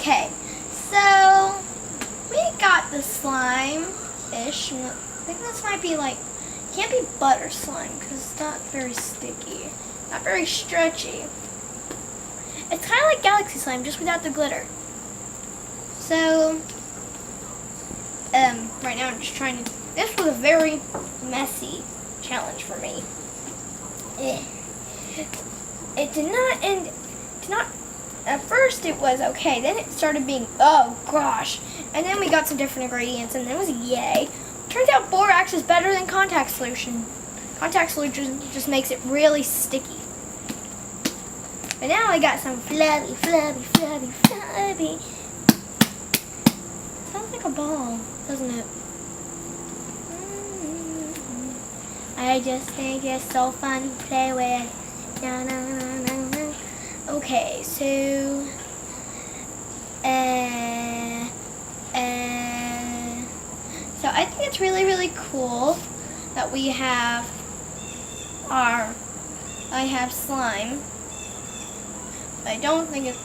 Okay, so we got the slime-ish. I think this might be like, can't be butter slime because it's not very sticky, not very stretchy. It's kind of like galaxy slime, just without the glitter. So, right now I'm just trying to, this was a very messy challenge for me. It did not, at first it was okay, then it started being, oh gosh. And then we got some different ingredients, and then it was yay. Turns out borax is better than contact solution. Contact solution just makes it really sticky. But now I got some flubby. Sounds like a ball, doesn't it? I just think it's so fun to play with. Na, na, na, na, na. Okay, so so I think it's really cool that we have I have slime. I don't think it's,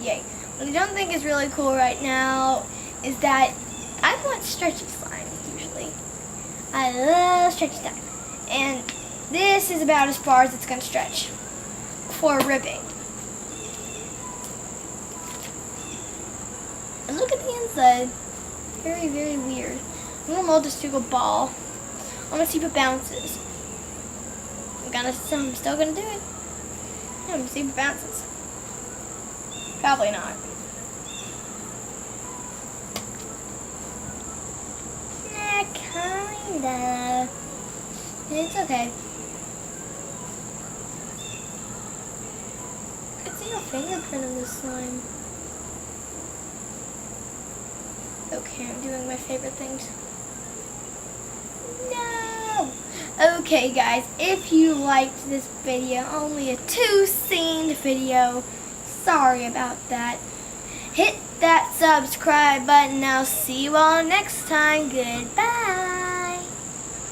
yay. What I don't think is really cool right now is that I want stretchy slime usually. I love stretchy slime. And this is about as far as it's going to stretch before ripping. And look at the inside. Very weird. I'm going to mold this to a ball. I'm going to see if it bounces. I'm still going to do it. Yeah, I'm going to see if it bounces. Probably not. Kinda. It's okay. I could see a fingerprint of this slime. Okay, I'm doing my favorite things. No! Okay guys, if you liked this video, only a 2-scene video, sorry about that. Hit that subscribe button. I'll see you all next time. Goodbye.